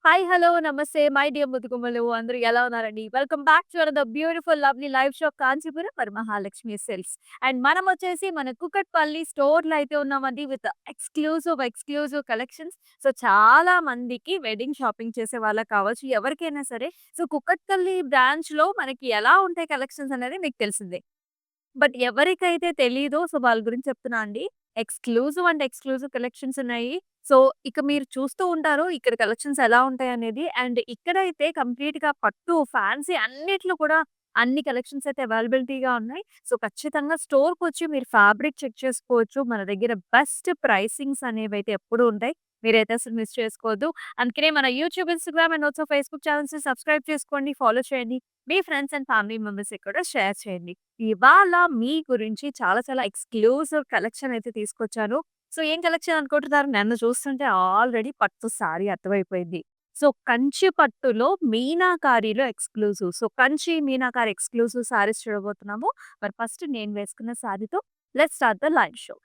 Hi, hello, నమస్తే. My dear ముతుకుమలు అందరూ ఎలా ఉన్నారండి? Welcome back to another beautiful lovely live shop Kanchipuram Varamahalakshmi sales. And మనమొచ్చేసి మన కుకట్పల్లి స్టోర్‌లో అయితే ఉన్నామండి విత్ ఎక్స్‌క్లూజివ్ కలెక్షన్స్. సో, చాలా మందికి వెడ్డింగ్ షాపింగ్ చేసే వాళ్ళకి కావచ్చు, ఎవరికైనా సరే సో, కుకట్పల్లి బ్రాంచ్‌లో మనకి ఎలా ఉంటాయి కలెక్షన్స్ అనేది మీకు తెలిసిందే. బట్ ఎవరికైతే తెలీదో సో, వాళ్ళ గురించి చెప్తున్నా అండి. ఎక్స్‌క్లూజివ్ అంటే ఎక్స్‌క్లూజివ్ కలెక్షన్స్ ఉన్నాయి. సో, ఇక మీరు చూస్తూ ఉంటారు ఇక్కడ కలెక్షన్స్ ఎలా ఉంటాయనేది. అండ్ ఇక్కడైతే కంప్లీట్‌గా పట్టు, ఫ్యాన్సీ అన్నిట్లో కూడా అన్ని కలెక్షన్స్ అయితే అవైలబిలిటీగా ఉన్నాయి. సో, ఖచ్చితంగా స్టోర్‌కొచ్చి మీరు ఫ్యాబ్రిక్ చెక్ చేసుకోవచ్చు. మన దగ్గర బెస్ట్ ప్రైసింగ్స్ అనేవైతే ఎప్పుడూ ఉంటాయి. మీరైతే అసలు మిస్ చేసుకోవద్దు. అందుకనే మన YouTube, Instagram and also Facebook ఛానెల్స్‌ని సబ్స్క్రైబ్ చేసుకోండి, ఫాలో చేయండి. మీ ఫ్రెండ్స్ అండ్ ఫ్యామిలీ మెంబర్స్‌కి కూడా షేర్ చేయండి. ఇవాళ మీ గురించి చాలా చాలా ఎక్స్‌క్లూజివ్ కలెక్షన్ అయితే తీసుకొచ్చాను. సో, ఏం కలెక్షన్ అనుకుంటున్నారు? నన్ను చూస్తుంటే ఆల్రెడీ పట్టు సారీ అర్థమైపోయింది. సో, కంచి పట్టులో మీనాకారిలో exclusive. So, Kanchi, meenakari exclusive saris చూడబోతున్నాము. మరి ఫస్ట్ నేను వేసుకున్న సారీతో let's start the live show.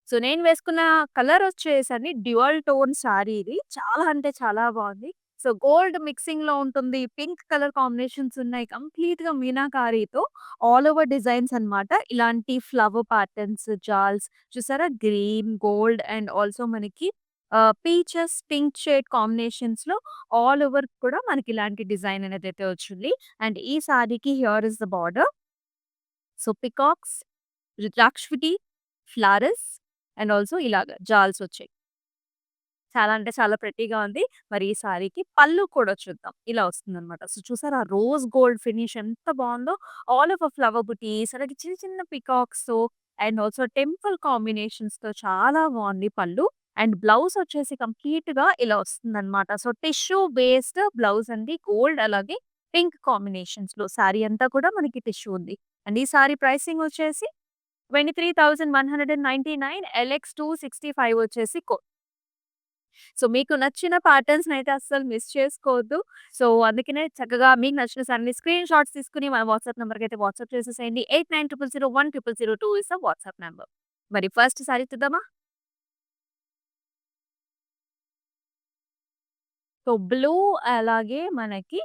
So, నేను వేసుకున్న కలరొచ్చేసండి డ్యూయల్ టోన్ సారీ ఇది. చాలా అంటే చాలా బావుంది. సో, గోల్డ్ మిక్సింగ్‌లో ఉంటుంది. పింక్ కలర్ కాంబినేషన్స్ ఉన్నాయి. కంప్లీట్‌గా మీనాకారితో ఆల్ ఓవర్ డిజైన్స్ అన్నమాట. ఇలాంటి ఫ్లవర్ ప్యాటర్న్స్, జాల్స్ చూసారా? గ్రీన్, గోల్డ్ అండ్ ఆల్సో మనకి పీచెస్, పింక్ షేడ్ కాంబినేషన్స్‌లో ఆల్ ఓవర్ కూడా మనకి ఇలాంటి డిజైన్ అనేదైతే వచ్చింది. అండ్ ఈ సారీకి here is the border. So, peacocks, రుద్రాక్షిటి, ఫ్లవర్స్ అండ్ ఆల్సో ఇలాగ జాల్స్ వచ్చాయి. చాలా అంటే చాలా ప్రెట్టీగా ఉంది. మరి ఈ సారీకి పళ్ళు కూడా చూద్దాం. ఇలా వస్తుందన్నమాట. సో, చూసారా రోజ్ గోల్డ్ ఫినిష్ ఎంత బావుందో. ఆల్ ఓవర్ ఫ్లవర్ బుటీస్ అలాగే చిన్న చిన్న పికాక్స్‌తో అండ్ ఆల్సో టెంపుల్ కాంబినేషన్స్‌తో చాలా బావుంది పళ్ళు. అండ్ బ్లౌజ్ వచ్చేసి కంప్లీట్‌గా ఇలా వస్తుందన్నమాట. సో, టిష్యూ బేస్డ్ బ్లౌజ్ అండి. గోల్డ్ అలాగే పింక్ కాంబినేషన్స్‌లో సారీ అంతా కూడా మనకి టిష్యూ ఉంది. అండ్ ఈ సారీ ప్రైసింగ్ వచ్చేసి 23,199 ఎల్ఎక్స్ 265 వచ్చేసి సో, మీకు నచ్చిన ప్యాటర్న్స్‌నైతే అస్సలు మిస్ చేసుకోవద్దు. సో, అందుకనే చక్కగా మీకు నచ్చిన సారీని స్క్రీన్ షాట్స్ తీసుకొని మన వాట్సాప్ నంబర్‌కైతే వాట్సాప్ చేసేసేయండి. 8900010002 ఇస్ ద వాట్సాప్ నంబర్. మరి ఫస్ట్ సారీ చూద్దామా? సో, బ్లూ అలాగే మనకి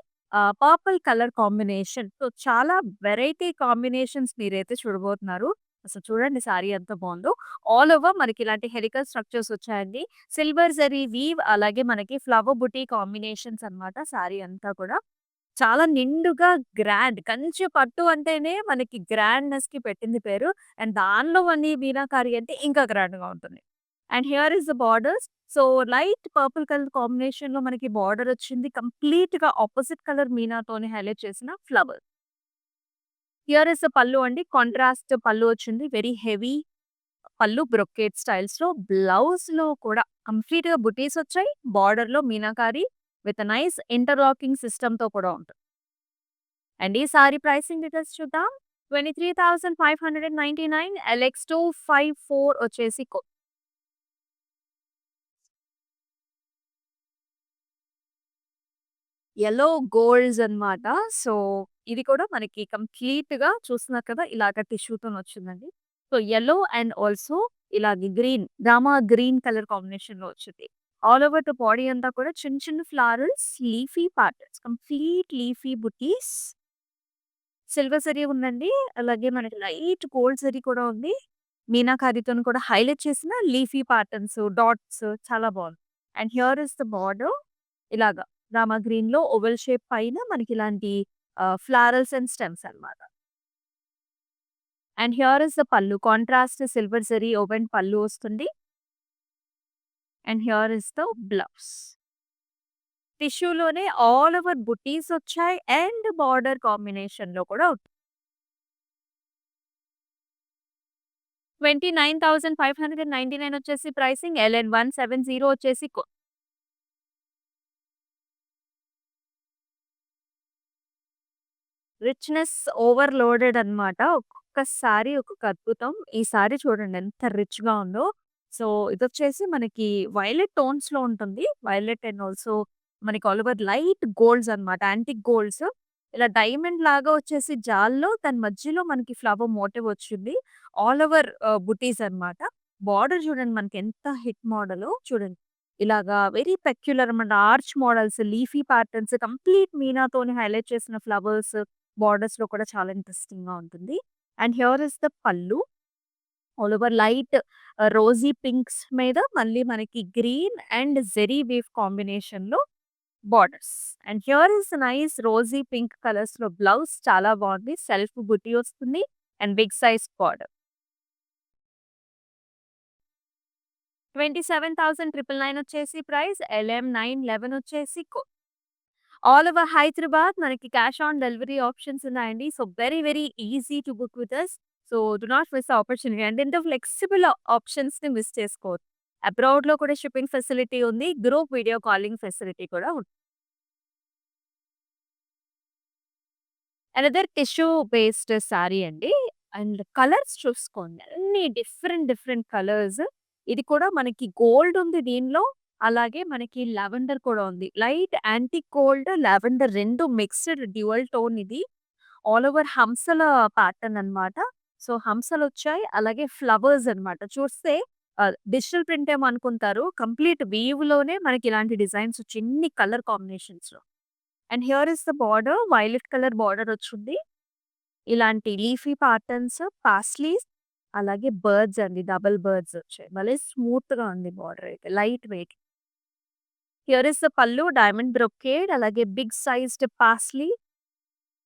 పర్పుల్ కలర్ కాంబినేషన్. సో, చాలా వెరైటీ కాంబినేషన్స్ మీరైతే చూడబోతున్నారు. అసలు చూడండి సారీ ఎంత బావుందో. ఆల్ ఓవర్ మనకి ఇలాంటి హెలికల్ స్ట్రక్చర్స్ వచ్చాయండి. సిల్వర్ జరీ వీవ్ అలాగే మనకి ఫ్లవర్ బుటీ కాంబినేషన్స్ అన్నమాట సారీ అంతా కూడా. చాలా నిండుగా గ్రాండ్ కంచి పట్టు అంటేనే మనకి గ్రాండ్‌నెస్‌కి పెట్టింది పేరు. అండ్ దానిలో మళ్ళీ మీనాకారి అంటే ఇంకా గ్రాండ్‌గా ఉంటుంది. And here is the borders. So, light purple colour కాంబినేషన్‌లో మనకి బార్డర్ వచ్చింది. కంప్లీట్‌గా ఆపోజిట్ కలర్ మీనాతోని హైలైట్ చేసిన flower. Here is the pallu అండి. కాంట్రాస్ట్ పల్లు వచ్చింది. వెరీ హెవీ పల్లు బ్రొకేట్ స్టైల్స్‌లో. బ్లౌజ్‌లో కూడా కంప్లీట్‌గా బుటీస్ వచ్చాయి. బార్డర్‌లో మీనాకారి విత్ నైస్ ఇంటర్లాకింగ్ సిస్టమ్‌తో కూడా ఉంటుంది. అండ్ ఈ సారీ ప్రైసింగ్ డీటెయిల్స్ చూద్దాం. 23,599 ఎల్ఎక్స్ 254 వచ్చేసి యెల్లో గోల్డ్స్ అన్నమాట. సో, ఇది కూడా మనకి కంప్లీట్‌గా చూస్తున్నారు కదా! ఇలాగ టిష్యూతోనొచ్చిందండి. సో, యెల్లో అండ్ ఆల్సో ఇలాగే గ్రీన్, రామా గ్రీన్ కలర్ కాంబినేషన్‌లో వచ్చింది. ఆల్ ఓవర్ ద బాడీ అంతా కూడా చిన్న చిన్న ఫ్లవరల్స్, లీఫీ ప్యాటర్న్స్, కంప్లీట్ లీఫీ బుటీస్. సిల్వర్ జరీ ఉందండి. అలాగే మనకి లైట్ గోల్డ్ జరీ కూడా ఉంది. మీనాకారితోని కూడా హైలైట్ చేసిన లీఫీ ప్యాటర్న్స్, డాట్స్ చాలా బావుంది. And here is the border. ఇలాగా రామా గ్రీన్‌లో ఓవెల్ షేప్ పైన మనకిలాంటి ఫ్లారల్స్ అండ్ స్టెమ్స్ అన్నమాట. And here is the pallu. Contrast silver zari woven pallu వస్తుంది. And here is the blouse. టిష్యూలోనే ఆల్ ఓవర్ బుటీస్ వచ్చాయి. అండ్ బార్డర్ కాంబినేషన్‌లో కూడా 29,599 వచ్చేసి ప్రైసింగ్. ఎల్ఎన్ 170 వచ్చేసి రిచ్‌నెస్ ఓవర్‌లోడెడ్ అన్నమాట. ఒక్కొక్కసారి ఒక్కొక్క అద్భుతం. ఈ సారీ చూడండి ఎంత రిచ్‌గా ఉందో. సో, ఇదొచ్చేసి మనకి వైలెట్ టోన్స్‌లో ఉంటుంది. వైలెట్ అండ్ ఆల్సో మనకి ఆల్ ఓవర్ లైట్ గోల్డ్స్ అన్నమాట. Antique golds. ఇలా డైమండ్ లాగా వచ్చేసి జాల్‌లో దాని మధ్యలో మనకి ఫ్లవర్ మోటివ్ వచ్చింది. ఆల్ ఓవర్ బుటీస్ అన్నమాట. బార్డర్ చూడండి మనకి ఎంత హిట్ మోడలో చూడండి. ఇలాగా వెరీ పెక్యులర్ అనమాట. Arch models, leafy patterns complete మీనాతోని హైలైట్ చేసిన ఫ్లవర్స్, బోర్డర్స్‌లో కూడా చాలా ఇంట్రెస్టింగ్‌గా ఉంటుంది. And here is the pallu. All over light rosy pinks మీద మళ్ళీ మనకి గ్రీన్ అండ్ జెరీ వీవ్ కాంబినేషన్‌లో borders. And here is nice rosy pink కలర్స్‌లో బ్లౌజ్ చాలా బాగుంది. సెల్ఫ్ బుటీ వస్తుంది అండ్ బిగ్ సైజ్ బార్డర్. 27,999 వచ్చేసి ప్రైస్. LM 911 వచ్చేసి ఆల్ ఓవర్ హైదరాబాద్ మనకి క్యాష్ ఆన్ డెలివరీ ఆప్షన్స్ ఉన్నాయండి. So, very, very easy to book with us. So, do not miss opportunity and ఇంత flexible ఆప్షన్స్‌ని మిస్ చేసుకోవద్దు. అబ్రాడ్‌లో కూడా షిప్పింగ్ ఫెసిలిటీ ఉంది. గ్రూప్ వీడియో కాలింగ్ ఫెసిలిటీ కూడా ఉంది. అనదర్ టిష్యూ బేస్డ్ సారీ అండి. అండ్ కలర్స్ చూసుకోండి. అన్ని డిఫరెంట్, డిఫరెంట్ కలర్స్. ఇది కూడా మనకి గోల్డ్ ఉంది దీనిలో. అలాగే మనకి లావెండర్ కూడా ఉంది. Light antique gold, lavender 2 mixed dual tone ఇది. ఆల్ ఓవర్ హంసల ప్యాటర్న్ అన్నమాట. సో, హంసలొచ్చాయి. అలాగే ఫ్లవర్స్ అన్నమాట. చూస్తే డిజిటల్ ప్రింట్ ఏమో అనుకుంటారు. కంప్లీట్ వీవ్‌లోనే మనకి ఇలాంటి డిజైన్స్ వచ్చాయి. ఇన్ని కలర్ కాంబినేషన్స్‌లో. And here is the border. Violet colour border వచ్చింది. ఇలాంటి లీఫీ ప్యాటర్న్స్, పాస్లీస్ అలాగే బర్డ్స్ అండి. డబుల్ బర్డ్స్ వచ్చాయి. భలే స్మూత్‌గా ఉంది బార్డర్ అయితే. Light weight. Here is the pallu diamond brocade అలాగే బిగ్ సైజ్డ్ పాస్లీ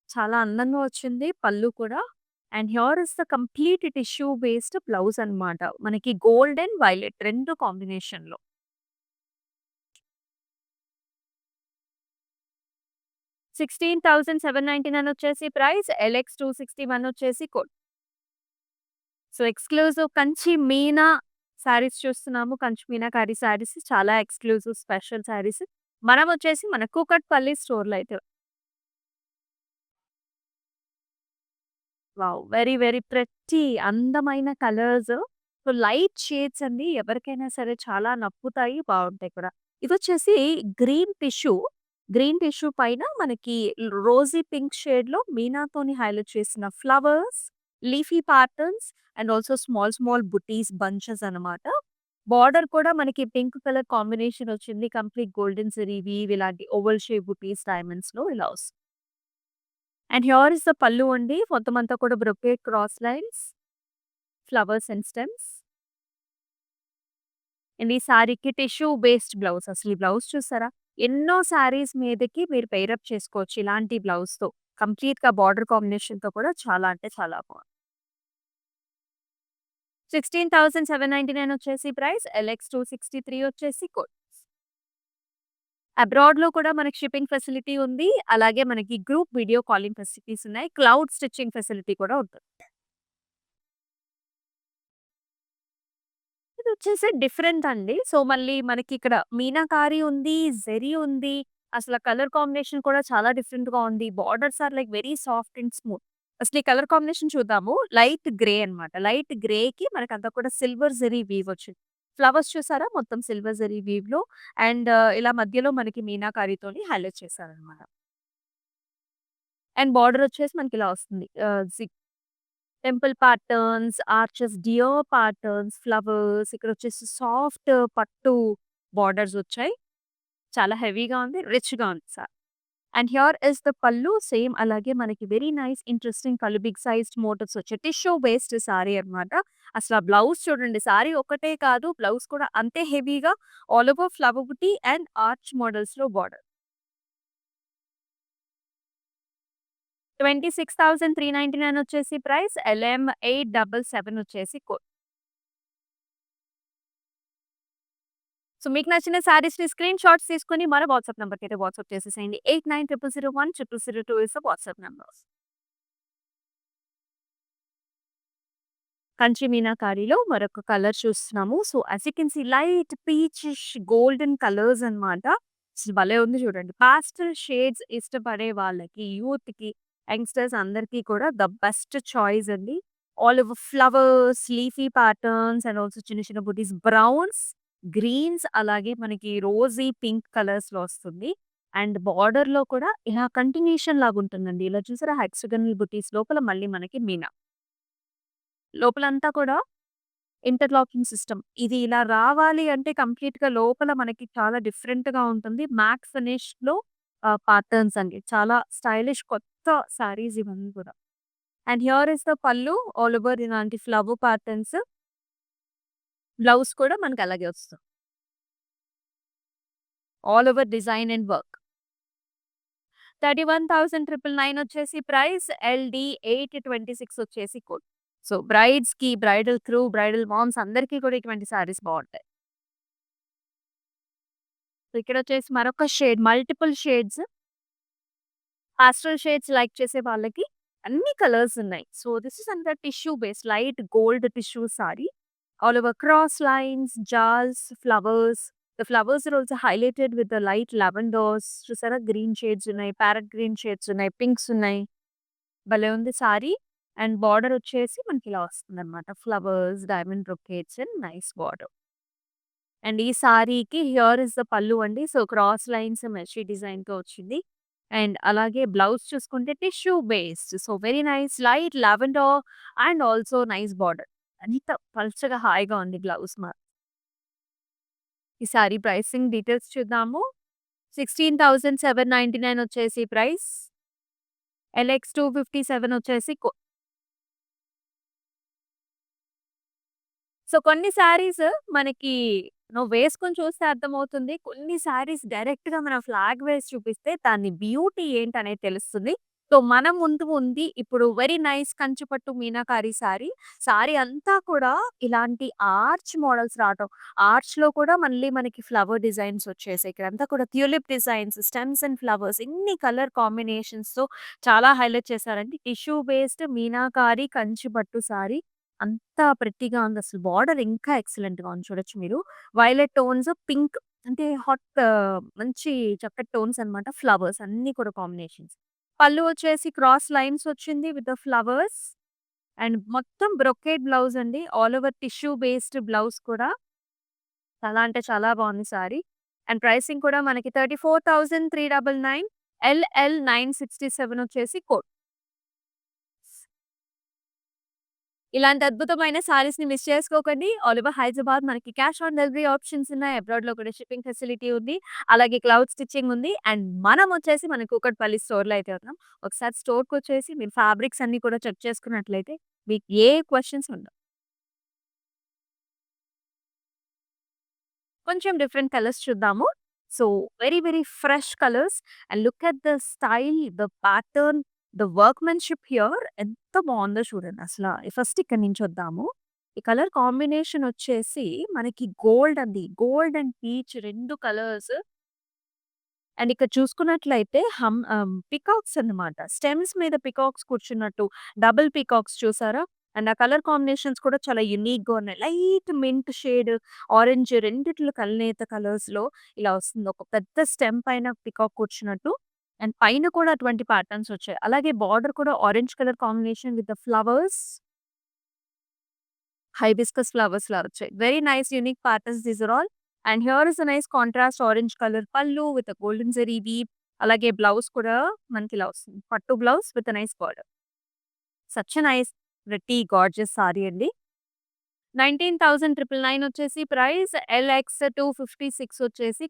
చాలా అందంగా వచ్చింది పల్లు కూడా. And here is the complete tissue based blouse అన్నమాట. మనకి గోల్డ్ అండ్ వైలెట్ 2 కాంబినేషన్‌లో. 16,799 వచ్చేసి ప్రైస్. LX 261 వచ్చేసి code. So, exclusive Kanchi Meena saris చూస్తున్నాము. కంచి మీనాకారి శారీస్ చాలా ఎక్స్‌క్లూజివ్ స్పెషల్ శారీస్. మనం వచ్చేసి మన కూకట్పల్లి స్టోర్‌లో అయితే వావ్! వెరీ, వెరీ ప్రెట్టి అందమైన కలర్స్. సో, లైట్ షేడ్స్ అండి. ఎవరికైనా సరే చాలా నప్పుతాయి. బావుంటాయి కూడా. ఇదొచ్చేసి గ్రీన్ టిష్యూ. గ్రీన్ టిష్యూ పైన మనకి రోజీ పింక్ షేడ్‌లో మీనాతోని హైలైట్ చేసిన flowers, leafy patterns and also small, small buttis bunches అన్నమాట. బార్డర్ కూడా మనకి పింక్ కలర్ కాంబినేషన్ వచ్చింది. కంప్లీట్ గోల్డెన్ జరీ వీవ్ ఇలాంటి ఓవల్ షేప్ బుటీస్ డైమండ్స్‌లో ఇలా వస్తుంది. And here is the pallu అండి. మొత్తం అంతా కూడా brocade cross lines, flowers and stems. And ఈ సారీకి టిష్యూ బేస్డ్ బ్లౌజ్. అసలు ఈ బ్లౌజ్ చూసారా? ఎన్నో సారీస్ మీదకి మీరు పెయిరప్ చేసుకోవచ్చు ఇలాంటి బ్లౌజ్‌తో. కంప్లీట్‌గా బార్డర్ కాంబినేషన్‌తో కూడా చాలా అంటే చాలా బాగుంది. 16,799 వచ్చేసి ప్రైస్. LX 263 వచ్చేసి కోడ్. అబ్రాడ్‌లో కూడా మనకి షిప్పింగ్ ఫెసిలిటీ ఉంది. అలాగే మనకి గ్రూప్ వీడియో కాలింగ్ ఫెసిలిటీస్ ఉన్నాయి. క్లౌడ్ స్టిచ్చింగ్ ఫెసిలిటీ కూడా ఉంటుంది. ఇదొచ్చేసి డిఫరెంట్ అండి. సో, మళ్ళీ మనకిక్కడ మీనాకారి ఉంది, జెరీ ఉంది. అసల కలర్ కాంబినేషన్ కూడా చాలా డిఫరెంట్‌గా ఉంది. Borders are like very soft and smooth. అసలు ఈ కలర్ కాంబినేషన్ చూద్దాము. లైట్ గ్రే అన్నమాట. లైట్ గ్రేకి మనకంతా కూడా సిల్వర్ జెరీ వీవ్ వచ్చింది. ఫ్లవర్స్ చూసారా? మొత్తం సిల్వర్ జెరీ వీవ్‌లో అండ్ ఇలా మధ్యలో మనకి మీనాకారితోని హైలైట్ చేశారన్నమాట. అండ్ బార్డర్ వచ్చేసి మనకిలా వస్తుంది. Temple patterns, arches, deer patterns, flowers ఇక్కడొచ్చేసి సాఫ్ట్ పట్టు బోర్డర్స్ వచ్చాయి. చాలా హెవీగా ఉంది. రిచ్‌గా ఉంది sari. And here is the pallu. Same అలాగే మనకి వెరీ నైస్ ఇంట్రెస్టింగ్ పల్లు బిగ్ సైజ్డ్ మోటివ్స్ వచ్చాయి. టిష్యూ బేస్డ్ సారీ అన్నమాట. అసల ఆ బ్లౌజ్ చూడండి. సారీ ఒక్కటే కాదు బ్లౌజ్ కూడా అంతే హెవీగా all over flower buti and arch మోడల్స్‌లో border. 26,399 వచ్చేసి ప్రైస్. LM 877 వచ్చేసి కోడ్. సో, మీకు నచ్చిన శారీస్‌ని స్క్రీన్ షాట్స్ తీసుకొని మన వాట్సాప్ నంబర్‌కైతే వాట్సాప్ చేసేసేయండి. 8900010002 is the WhatsApp number. Kanchi మీనాకారిలో మరొక కలర్ చూస్తున్నాము. So, as you can see light peachish golden colours అన్నమాట. అసలు భలే ఉంది చూడండి. పాస్టల్ షేడ్స్ ఇష్టపడే వాళ్ళకి, యూత్‌కి, యంగ్‌స్టర్స్ అందరికీ కూడా ద బెస్ట్ చాయిస్ అండి. All over flowers, leafy patterns and also చిన్న చిన్న బుటీస్, బ్రౌన్స్, గ్రీన్స్ అలాగే మనకి రోజీ పింక్ కలర్స్‌లో వస్తుంది. అండ్ బార్డర్‌లో కూడా ఇలా కంటిన్యూషన్ లాగా ఉంటుందండి. ఇలా చూసారా హెక్సాగనల్ బుటీస్ లోపల మళ్ళీ మనకి మీనా. లోపలంతా కూడా ఇంటర్లాకింగ్ సిస్టమ్. ఇది ఇలా రావాలి అంటే కంప్లీట్‌గా లోపల మనకి చాలా డిఫరెంట్‌గా ఉంటుంది. మ్యాట్ ఫినిష్‌లో ప్యాటర్న్స్ అండి. చాలా స్టైలిష్ కొత్త శారీస్ ఇవన్నీ కూడా. And here is the pallu all over ఇలాంటి ఫ్లవర్ ప్యాటర్న్స్. బ్లౌజ్ కూడా మనకి అలాగే వస్తుంది. All over design and work. 31,999 వచ్చేసి ప్రైస్. ఎల్‌డి 826 వచ్చేసి కోడ్. సో, బ్రైడ్స్‌కి, బ్రైడల్ క్రూ, బ్రైడల్ మామ్స్ అందరికీ కూడా ఇటువంటి శారీస్ బావుంటాయి. సో, ఇక్కడొచ్చేసి మరొక shade multiple shades, pastel shades like చేసే వాళ్ళకి అన్ని కలర్స్ ఉన్నాయి. సో, దిస్ ఇస్ అంతా tissue based light gold tissue sari. All over cross lines, జాల్స్, flowers. The flowers are also highlighted with the light lavenders చూసారా? గ్రీన్ షేడ్స్ ఉన్నాయి, parrot green shades ఉన్నాయి, pinks ఉన్నాయి. భలే ఉంది సారీ. అండ్ బార్డర్ వచ్చేసి మనకి ఇలా వస్తుందన్నమాట. Flowers, diamond brocades and nice border. And ఈ సారీకి హియర్ ఇస్ ద పల్లు అండి. సో, క్రాస్ లైన్స్ మెషీ డిజైన్‌తో వచ్చింది. అండ్ అలాగే బ్లౌజ్ చూసుకుంటే tissue based. So, very nice light lavender and also nice border. అంత పల్చగా హాయిగా ఉంది బ్లౌజ్ ఈ సారీ ప్రైసింగ్ డీటెయిల్స్ చూద్దాము. 16,799 వచ్చేసి ప్రైస్. ఎల్ఎక్స్ 257 వచ్చేసి సో, కొన్ని శారీస్ మనకి నువ్వు వేసుకొని చూస్తే అర్థమవుతుంది. కొన్ని శారీస్ డైరెక్ట్‌గా మన ఫ్లాగ్ వేసి చూపిస్తే దాని బ్యూటీ ఏంటనేది తెలుస్తుంది. సో, మన ముందు ఉంది ఇప్పుడు వెరీ నైస్ కంచిపట్టు మీనాకారి సారీ. సారీ అంతా కూడా ఇలాంటి ఆర్చ్ మోడల్స్ రావటం. ఆర్చ్‌లో కూడా మళ్ళీ మనకి ఫ్లవర్ డిజైన్స్ వచ్చేసాయి. ఇక్కడంతా కూడా tulip designs, stems and flowers ఇన్ని కలర్ కాంబినేషన్స్‌తో చాలా హైలైట్ చేశారండి. టిష్యూ బేస్డ్ మీనాకారి కంచిపట్టు సారీ. అంత ప్రెట్టీగా ఉంది. అసలు బార్డర్ ఇంకా ఎక్సలెంట్‌గా ఉంది చూడొచ్చు మీరు. వైలెట్ టోన్స్, పింక్ అంటే హాట్ మంచి చక్కటి టోన్స్ అన్నమాట. ఫ్లవర్స్ అన్నీ కూడా కాంబినేషన్స్. పళ్ళు వచ్చేసి క్రాస్ లైన్స్ వచ్చింది విత్ ద ఫ్లవర్స్. అండ్ మొత్తం బ్రొకేడ్ బ్లౌజ్ అండి. All over tissue based blouse కూడా. చాలా అంటే చాలా బాగుంది సారీ. అండ్ ప్రైసింగ్ కూడా మనకి 34,399. ఎల్ఎల్ 967 వచ్చేసి కోడ్. ఇలాంటి అద్భుతమైన సారీస్‌ని మిస్ చేసుకోకండి. ఆల్ ఓవర్ హైదరాబాద్ మనకి క్యాష్ ఆన్ డెలివరీ ఆప్షన్స్ ఉన్నాయి. అబ్రాడ్‌లో కూడా షిప్పింగ్ ఫెసిలిటీ ఉంది. అలాగే క్లౌడ్ స్టిచ్చింగ్ ఉంది. అండ్ మనం వచ్చేసి మన కూకట్పల్లి స్టోర్‌లో అయితే ఉన్నాం. ఒకసారి స్టోర్‌కొచ్చేసి మీరు ఫ్యాబ్రిక్స్ అన్నీ కూడా చెక్ చేసుకున్నట్లయితే మీకు ఏ క్వెషన్స్ ఉండవు. కొంచెం డిఫరెంట్ కలర్స్ చూద్దాము. So, very very fresh colours and look at the style, the pattern, the workmanship here ఎంత బావుందో చూడండి అసల. ఫస్ట్ ఇక్కడి నుంచి వద్దాము. ఈ కలర్ కాంబినేషన్ వచ్చేసి మనకి గోల్డ్ అండి. Gold and peach 2 colours. And ఇక్కడ చూసుకున్నట్లయితే పికాక్స్ అన్నమాట. స్టెమ్స్ మీద పికాక్స్ కూర్చున్నట్టు డబుల్ పికాక్స్ చూసారా? అండ్ ఆ కలర్ కాంబినేషన్స్ కూడా చాలా యూనిక్‌గా ఉన్నాయి. లైట్ మింట్ షేడ్, ఆరెంజ్ రెండిట్లో కలనేత కలర్స్‌లో ఇలా వస్తుంది. ఒక పెద్ద స్టెమ్ పైన పికాక్ కూర్చున్నట్టు. అండ్ పైన కూడా అటువంటి ప్యాటర్న్స్ వచ్చాయి. అలాగే బార్డర్ కూడా orange colour combination with the flowers. Hibiscus ఫ్లవర్స్‌లా వచ్చాయి. Very nice unique patterns these are all. And here is a nice contrast orange colour pallu with a golden zari weave. అలాగే బ్లౌజ్ కూడా మనకిలా వస్తుంది. Pattu blouse with a nice border. Such a nice pretty gorgeous sari అండి. 19,999 వచ్చేసి price. LX 256 వచ్చేసి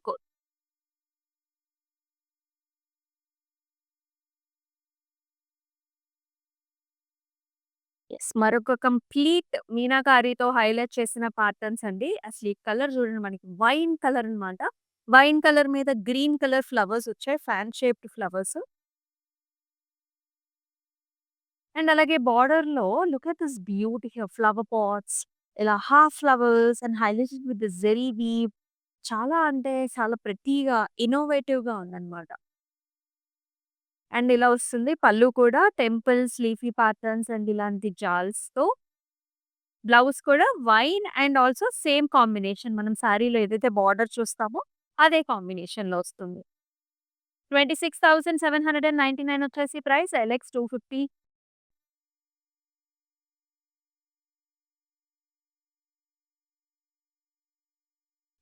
yes. మరొక complete మీనాకారితో highlight చేసిన ప్యాటర్న్స్ అండి. అసలు ఈ కలర్ చూడండి మనకి వైన్ కలర్ అన్నమాట. వైన్ కలర్ మీద గ్రీన్ కలర్ ఫ్లవర్స్ వచ్చాయి. Fan shaped flowers. అండ్ అలాగే బార్డర్‌లో look at this beauty here flower pots. ఇలా half flowers and highlighted with the zari weave. చాలా అంటే చాలా ప్రెట్టీగా, ఇన్నోవేటివ్‌గా ఉందన్నమాట. అండ్ ఇలా వస్తుంది. పళ్ళు కూడా టెంపుల్స్, లీఫీ ప్యాటర్న్స్ అండ్ ఇలాంటి జాల్స్‌తో. బ్లౌజ్ కూడా wine and also same combination. మనం శారీలో ఏదైతే బార్డర్ చూస్తామో అదే కాంబినేషన్‌లో వస్తుంది. 26,799 వచ్చేసి ప్రైస్. ఎల్ఎక్స్ 250.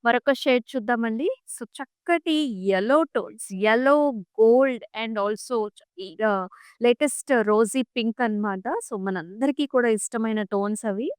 మరొక షేడ్ చూద్దామండి. సో, చక్కటి yellow tones. Yellow, gold and also latest rosy pink అన్నమాట. సో, మనందరికీ కూడా ఇష్టమైన టోన్స్ అవి.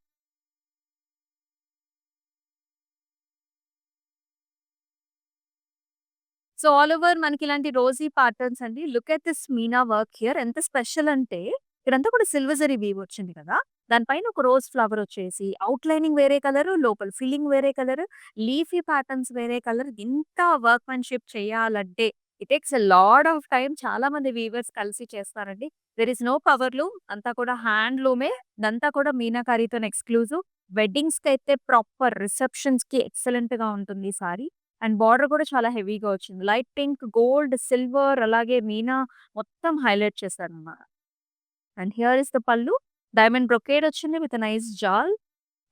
సో, ఆల్ ఓవర్ మనకిలాంటి రోసీ ప్యాటర్న్స్ అండి. Look at this meena work here ఎంత స్పెషల్ అంటే, ఇదంతా కూడా సిల్వర్ జరీ వీవ్ వచ్చింది కదా! దాని పైన ఒక రోజ్ ఫ్లవర్ వచ్చేసి, ఔట్‌లైనింగ్ వేరే కలరు, లోపల ఫిల్లింగ్ వేరే కలరు, లీఫీ ప్యాటర్న్స్ వేరే కలర్. ఇంత వర్క్‌మెన్‌షిప్ చేయాలంటే it takes a lot of time. చాలా మంది వీవర్స్ కలిసి చేస్తారండి. There is no power loom. అంతా కూడా హ్యాండ్లూమే. ఇదంతా కూడా మీనాకారితోని ఎక్స్‌క్లూజివ్. వెడ్డింగ్స్‌కైతే ప్రాపర్ రిసెప్షన్స్‌కి ఎక్సలెంట్‌గా ఉంటుంది ఈ సారీ. అండ్ బార్డర్ కూడా చాలా హెవీగా వచ్చింది. లైట్ పింక్, గోల్డ్, సిల్వర్ అలాగే మీనా మొత్తం హైలైట్ చేశారన్నమాట. And here is the pallu. Diamond brocade వచ్చింది with a nice jaal.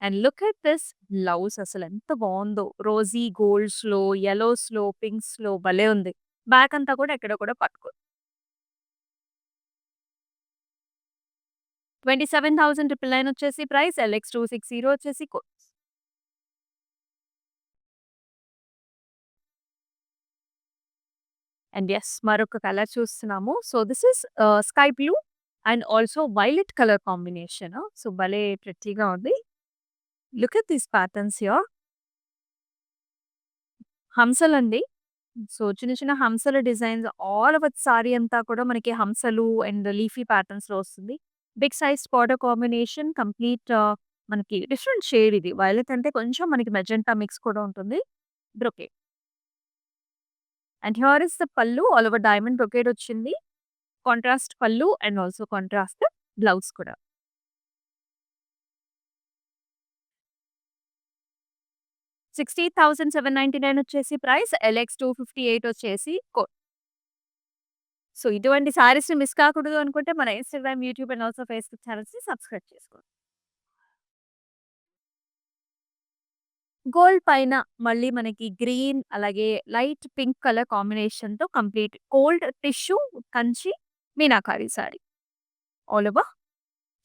And look at this blouse అసలెంత బావుందో. రోజీ గోల్డ్స్‌లో, యెల్లోస్‌లో, పింక్స్‌లో భలే ఉంది. బ్యాక్ అంతా కూడా ఎక్కడ కూడా పట్టుకోదు. 27,999 వచ్చేసి ప్రైస్. ఎల్ఎక్స్ 260 వచ్చేసి అండ్ యెస్, మరొక కలర్ చూస్తున్నాము. So, this is sky blue and also violet colour combination. So, భలే ప్రెట్టీగా ఉంది. Look at these patterns here. హంసలండి. సో, చిన్న చిన్న హంసల డిజైన్స్ ఆల్ ఓవర్ సారీ అంతా కూడా మనకి హంసలు అండ్ లీఫీ ప్యాటర్న్స్‌లో వస్తుంది. Big size border combination complete మనకి డిఫరెంట్ షేడ్ ఇది. వైలెట్ అంటే కొంచెం మనకి మెజెంటా మిక్స్ కూడా ఉంటుంది. Brocade. And here is the pallu. All over diamond brocade వచ్చింది. కాంట్రాస్ట్ పల్లు అండ్ ఆల్సో కాంట్రాస్ట్ బ్లౌజ్ కూడా. 60,799 వచ్చేసి ప్రైస్. ఎల్ఎక్స్ 258 వచ్చేసి కోడ్. సో, ఇటువంటి సారీస్‌ని మిస్ కాకూడదు అనుకుంటే మన Instagram, YouTube and also Facebook ఛానెల్స్‌ని సబ్స్క్రైబ్ చేసుకోండి. గోల్డ్ పైన మళ్ళీ మనకి గ్రీన్ అలాగే లైట్ పింక్ కలర్ కాంబినేషన్‌తో complete gold tissue Kanchi meenakari sari. All over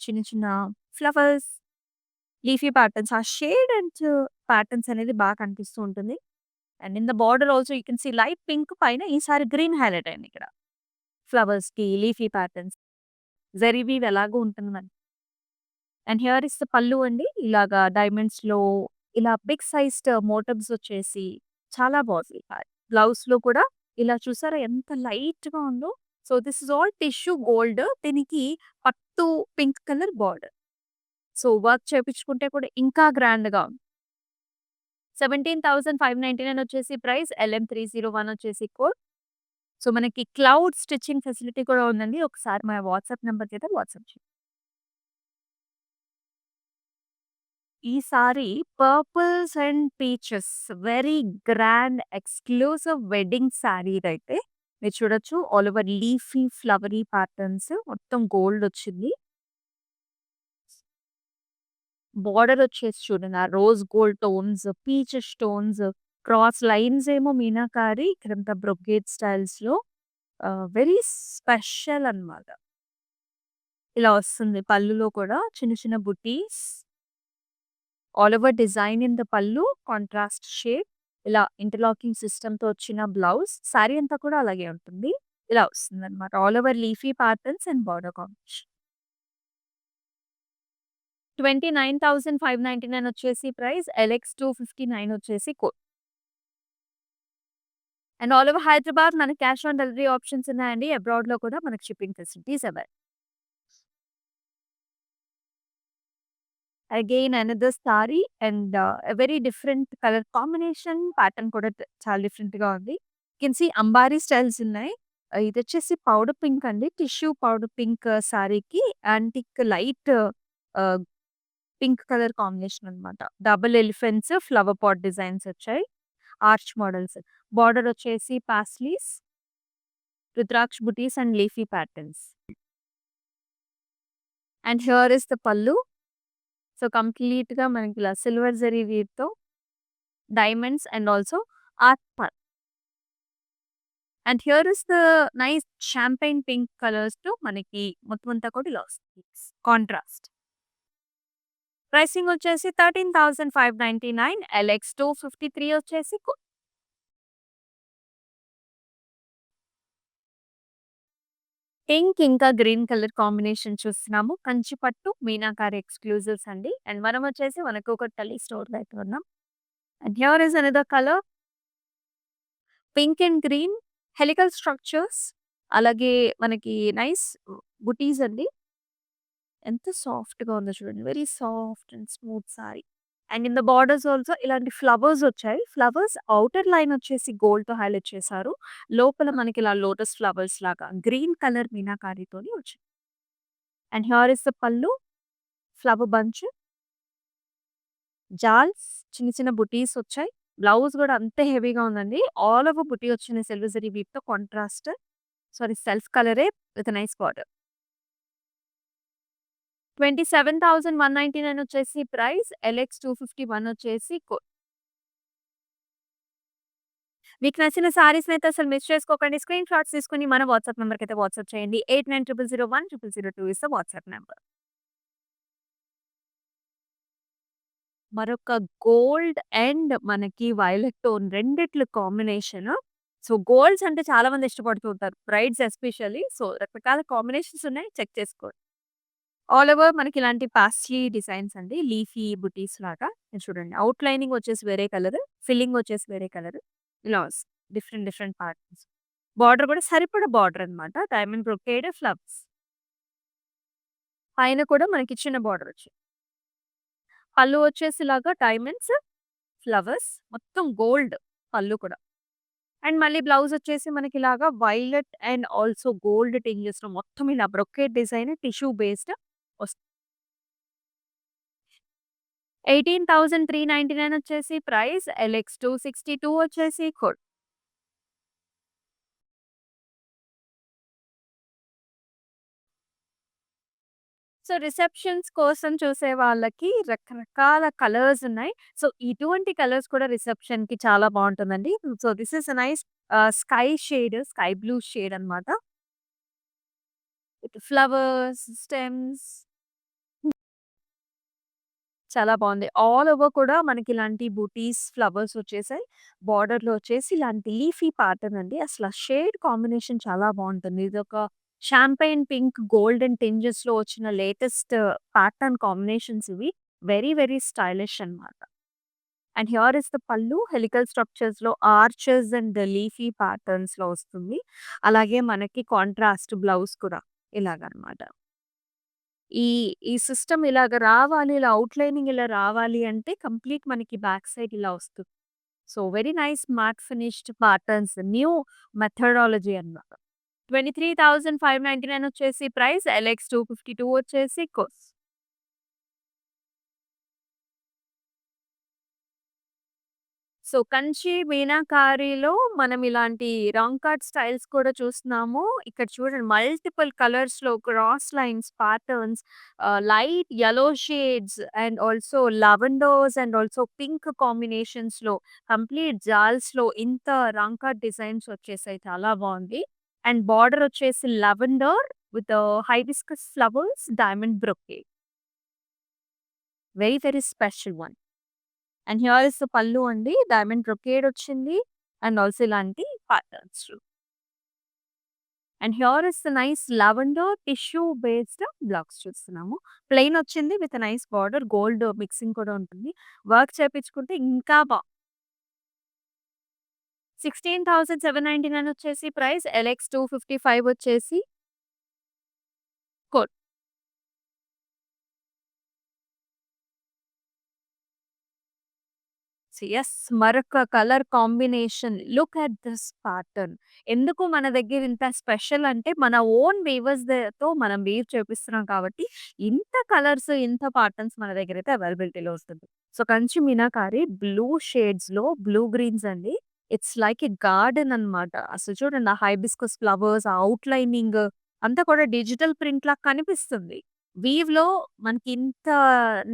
చిన్న చిన్న ఫ్లవర్స్, లీఫీ ప్యాటర్న్స్ ఆ షేడ్ అండ్ ప్యాటర్న్స్ అనేది బాగా కనిపిస్తూ ఉంటుంది. And in the border also you can see light pink పైన ఈసారి గ్రీన్ హైలైట్ అయింది ఇక్కడ. ఫ్లవర్స్‌కి, లీఫీ ప్యాటర్న్స్, జరీ వీవ్ ఎలాగో ఉంటుంది మనకి. And here is the pallu అండి. ఇలాగా డైమండ్స్‌లో ఇలా బిగ్ సైజ్డ్ మోటివ్స్ వచ్చేసి చాలా బాగుంది. బ్లౌజ్‌లో కూడా ఇలా చూసారా ఎంత లైట్‌గా ఉందో. So, this is all tissue gold. దీనికి పట్టు pink colour border. So, work చేపించుకుంటే కూడా ఇంకా గ్రాండ్‌గా ఉంది. 17,599 వచ్చేసి ప్రైస్. ఎల్ఎం 301 వచ్చేసి కోడ్. సో, మనకి క్లౌడ్ స్టిచ్చింగ్ ఫెసిలిటీ కూడా ఉందండి. ఒకసారి మన వాట్సాప్ నంబర్‌కైతే వాట్సాప్ చేయండి. ఈసారి purples and peaches very grand exclusive wedding sorry ఇదైతే. మీరు చూడొచ్చు all over leafy, flowery patterns మొత్తం గోల్డ్ వచ్చింది. బార్డర్ వచ్చేసి చూడండి. ఆ rose gold tones, peaches tones, cross lines ఏమో మీనాకారి, ఇక్కడంతా బ్రొకేడ్ స్టైల్స్‌లో వెరీ స్పెషల్ అన్నమాట. ఇలా వస్తుంది. పళ్ళులో కూడా చిన్న చిన్న బుటీస్. All over design in the pallu, contrast shade. ఇలా ఇంటర్లాకింగ్ సిస్టమ్‌తో వచ్చిన బ్లౌజ్. సారీ అంతా కూడా అలాగే ఉంటుంది. ఇలా వస్తుందన్నమాట. All over leafy patterns and border combination. 29,599 వచ్చేసి ప్రైస్. ఎల్ఎక్స్ 259 వచ్చేసి code. And all over Hyderabad మనకి క్యాష్ ఆన్ డెలివరీ ఆప్షన్స్ ఉన్నాయండి. అబ్రాడ్‌లో కూడా మనకి shipping facilities available. Again another sari and very different colour combination. Pattern కూడా చాలా డిఫరెంట్‌గా ఉంది. You can see ambari styles ఉన్నాయి. ఇదొచ్చేసి పౌడర్ పింక్ అండి. టిష్యూ పౌడర్ పింక్ సారీకి antique light ah, pink colour combination అనమాట. Double elephants, flower pot designs వచ్చాయి. Arch models. బార్డర్ వచ్చేసి పాస్లీస్, రుద్రాక్ష బుటీస్ and leafy patterns. And here is the pallu. So, కంప్లీట్‌గా మనకి ఇలా సిల్వర్ జరీ వీవ్‌తో diamonds and also art work. And here is the nice champagne pink కలర్స్‌తో మనకి మొత్తం అంతా కూడా ఇలా వస్తుంది. కాంట్రాస్ట్. ప్రైసింగ్ వచ్చేసి 13,599. ఎల్ఎక్స్ 253 వచ్చేసి పింక్ ఇంకా గ్రీన్ కలర్ కాంబినేషన్ చూస్తున్నాము. కంచి పట్టు మీనాకారి ఎక్స్‌క్లూజివ్స్ అండి. అండ్ మనం వచ్చేసి మనకు ఒక టెలి స్టోర్‌లో అయితే ఉన్నాం. And here is another colour. Pink and green helical structures. అలాగే మనకి నైస్ బుటీస్ అండి. ఎంత సాఫ్ట్‌గా ఉందో చూడండి. Very soft and smooth sorry. And in the borders also ఇలాంటి ఫ్లవర్స్ వచ్చాయి. ఫ్లవర్స్ ఔటర్ లైన్ వచ్చేసి గోల్డ్‌తో హైలైట్ చేశారు. లోపల మనకి ఇలా లోటస్ ఫ్లవర్స్ లాగా గ్రీన్ కలర్ మీనాకారితోని వచ్చాయి. అండ్ హియర్ ఇస్ ద పల్లు, ఫ్లవర్ బంచ్, జాల్స్, చిన్న చిన్న బుటీస్ వచ్చాయి. బ్లౌజ్ గూడా అంతే హెవీగా ఉందండి. ఆల్ ఓవర్ బుటీ వచ్చిన సిల్వర్ జరీ వీవ్‌తో కాంట్రాస్ట్ సారీ సెల్ఫ్ కలరే విత్ నైస్ బార్డర్. 27,199 వచ్చేసి ప్రైస్. ఎల్ఎక్స్ 251 వచ్చేసి మీకు నచ్చిన సారీస్‌నైతే అసలు మిస్ చేసుకోకండి. స్క్రీన్ షాట్స్ తీసుకొని మన వాట్సాప్ నంబర్‌కైతే వాట్సాప్ చేయండి. 8900010002 ఇస్ ద వాట్సాప్ నంబర్. మరొక గోల్డ్ అండ్ మనకి వైలెట్ టోన్ రెండిట్లు కాంబినేషన్. సో, గోల్డ్స్ అంటే చాలా మంది ఇష్టపడుతూ ఉంటారు. Brides especially. సో, రకరకాల కాంబినేషన్స్ ఉన్నాయి. చెక్ చేసుకోండి. ఆల్ ఓవర్ మనకి ఇలాంటి పాస్ట్లీ డిజైన్స్ అండి. లీఫీ బుటీస్ లాగా. ఇది చూడండి. ఔట్ లైనింగ్ వచ్చేసి వేరే కలర్. ఫిల్లింగ్ వచ్చేసి వేరే కలర్. ఇలా వస్తుంది. Different different patterns. బార్డర్ కూడా సరిపడా బార్డర్ అన్నమాట. Diamond brocade flowers. పైన కూడా మనకి చిన్న బార్డర్ వచ్చింది. పళ్ళు వచ్చేసి ఇలాగా డైమండ్స్, ఫ్లవర్స్ మొత్తం గోల్డ్ పళ్ళు కూడా. అండ్ మళ్ళీ బ్లౌజ్ వచ్చేసి మనకి ఇలాగా వైలెట్ అండ్ ఆల్సో గోల్డ్ టింజెస్‌లో మొత్తం ఇలా బ్రొకేడ్ డిజైన్ టిష్యూ బేస్డ్ వస్తుంది. 18,399 వచ్చేసి ప్రైస్. ఎల్ఎక్స్ 262 వచ్చేసి కోడ్. సో, రిసెప్షన్స్ కోసం చూసే వాళ్ళకి రకరకాల కలర్స్ ఉన్నాయి. సో, ఇటువంటి కలర్స్ కూడా రిసెప్షన్‌కి చాలా బావుంటుందండి. So, this is a nice sky shade, sky blue shade అన్నమాట. విత్ ఫ్లవర్స్, స్టెమ్స్ చాలా బావుంది. ఆల్ ఓవర్ కూడా మనకి ఇలాంటి బూటీస్, ఫ్లవర్స్ వచ్చేసాయి. బార్డర్‌లో వచ్చేసి ఇలాంటి లీఫీ ప్యాటర్న్ అండి. అసల షేడ్ కాంబినేషన్ చాలా బావుంటుంది. ఇదొక షాంపైన్ పింక్, గోల్డెన్ టింజెస్‌లో వచ్చిన లేటెస్ట్ ప్యాటర్న్ కాంబినేషన్స్ ఇవి. వెరీ, వెరీ స్టైలిష్ అన్నమాట. అండ్ హియర్ ఇస్ ద పల్లు హెలికల్ స్ట్రక్చర్స్‌లో ఆర్చెస్ అండ్ లీఫీ ప్యాటర్న్స్‌లో వస్తుంది. అలాగే మనకి కాంట్రాస్ట్ బ్లౌజ్ కూడా ఇలాగనమాట. ఈ ఈ సిస్టమ్ ఇలాగ రావాలి, ఇలా ఔట్‌లైనింగ్ ఇలా రావాలి అంటే కంప్లీట్ మనకి బ్యాక్ సైడ్ ఇలా వస్తుంది. So, very nice matte finished patterns new methodology అన్నమాట. 23,599 వచ్చేసి ప్రైస్. ఎల్ఎక్స్ 252 వచ్చేసి కోస్. సో, కంచి మీనాకారిలో మనం ఇలాంటి రాంగ్ కట్ స్టైల్స్ కూడా చూస్తున్నాము. ఇక్కడ చూడండి మల్టిపుల్ కలర్స్‌లో cross lines, patterns light yellow shades and also lavenders and also pink కాంబినేషన్స్‌లో కంప్లీట్ జాల్స్‌లో ఇంత రాంగ్ కట్ డిజైన్స్ వచ్చేసాయి. చాలా బావుంది. అండ్ బార్డర్ వచ్చేసి lavender with hibiscus flowers, diamond brocade. Very, very special one. And here is the pallu అండి. Diamond brocade వచ్చింది. And also ఇలాంటి patterns. And here is the nice lavender tissue based blouse చూస్తున్నాము. Plain వచ్చింది with nice border. Gold mixing కూడా ఉంటుంది. Work చేపించుకుంటే ఇంకా 16,799 వచ్చేసి price. LX 255 వచ్చేసి కోడ్. యెస్. మరొక colour combination. Look at this pattern. ఎందుకు మన దగ్గర ఇంత స్పెషల్ అంటే మన ఓన్ వీవర్స్‌తో మనం వీవ్ చేపిస్తున్నాం కాబట్టి ఇంత కలర్స్, ఇంత ప్యాటర్న్స్ మన దగ్గరైతే అవైలబిలిటీలో వస్తుంది. సో, కంచి మీనాకారి బ్లూ షేడ్స్‌లో బ్లూ గ్రీన్స్ అండి. ఇట్స్ లైక్ ఎ గార్డెన్ అన్నమాట. అసలు చూడండి ఆ హైబిస్కస్ ఫ్లవర్స్, ఆ ఔట్‌లైనింగ్ అంతా కూడా డిజిటల్ ప్రింట్ లాగా కనిపిస్తుంది. వీవ్‌లో మనకి ఇంత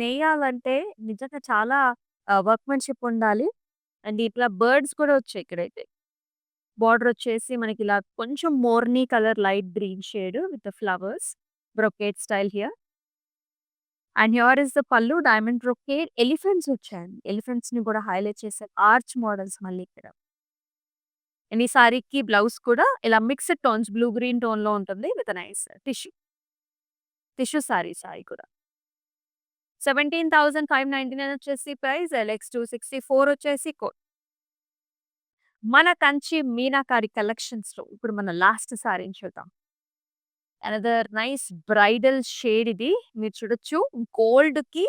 నేయాలంటే నిజంగా చాలా వర్క్‌మెన్‌షిప్ ఉండాలి. అండ్ ఇట్లా బర్డ్స్ కూడా వచ్చాయి ఇక్కడైతే. బార్డర్ వచ్చేసి మనకి ఇలా కొంచెం Morne colour light green shade with flowers. Brocade style here. And here is the pallu diamond brocade. Elephants వచ్చాయండి. ఎలిఫెంట్స్‌ని కూడా హైలైట్ చేశారు. ఆర్చ్ మోడల్స్ మళ్ళీ ఇక్కడ. అండ్ ఈ సారీకి బ్లౌజ్ కూడా ఇలా మిక్స్డ్ టోన్స్ బ్లూ గ్రీన్ టోన్‌లో ఉంటుంది with nice tissue. Tissue sorry కూడా. 17,599 వచ్చేసి ప్రైస్. ఎల్ఎక్స్ 264 వచ్చేసి కోడ్. మన కంచి మీనాకారి కలెక్షన్స్‌లో ఇప్పుడు మన లాస్ట్ సారీని చూద్దాం. అనదర్ నైస్ బ్రైడల్ షేడ్ ఇది. మీరు చూడొచ్చు గోల్డ్‌కి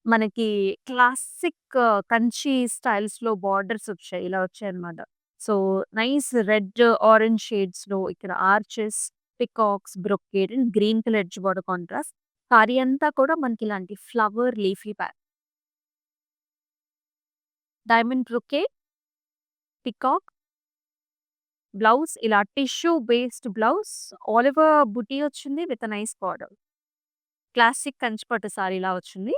మనకి క్లాసిక్ కంచి స్టైల్స్‌లో బార్డర్స్ వచ్చాయి. ఇలా వచ్చాయన్నమాట. సో, నైస్ రెడ్, ఆరెంజ్ షేడ్స్‌లో ఇక్కడ arches, peacocks, brocade and green colour edge border contrast. Sari అంతా కూడా మనకి ఇలాంటి flower leafy diamond brocade, peacock blouse ఇలా tissue based blouse all over buti వచ్చింది with nice border. Classic Kanchi పట్టు సారీలా వచ్చింది.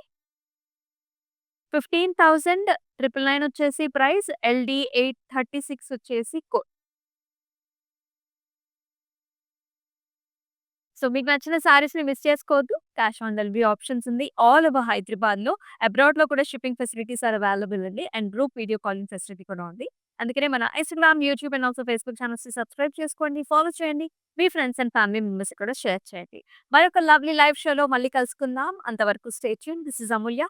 15,999 వచ్చేసి ప్రైస్. ఎల్‌డి 836 వచ్చేసి సో, మీకు నచ్చిన సారీస్‌ని మిస్ చేసుకోవద్దు. క్యాష్ ఆన్ డెలివరీ ఆప్షన్స్ ఉంది. ఆల్ ఓవర్ హైదరాబాద్‌లో. అబ్రాడ్‌లో కూడా షిప్పింగ్ ఫెసిలిటీస్ ఆర్ అవైలబుల్ అండి. And group video calling facility కూడా ఉంది. అందుకనే మన Instagram, YouTube and also Facebook ఛానెల్స్‌ని సబ్స్క్రైబ్ చేసుకోండి. ఫాలో చేయండి. మీ ఫ్రెండ్స్ అండ్ ఫ్యామిలీ మెంబర్స్‌కి కూడా షేర్ చేయండి. మరొక లవ్లీ లైవ్ షోలో మళ్ళీ కలుసుకుందాం. అంతవరకు stay tuned. This is Amulya.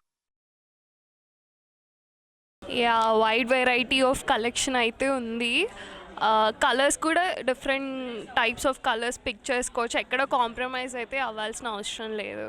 Yeah! Wide variety of collection అయితే ఉంది. కలర్స్ కూడా different types of colours pick చేసుకోవచ్చు. ఎక్కడ కాంప్రమైజ్ అయితే అవ్వాల్సిన అవసరం లేదు.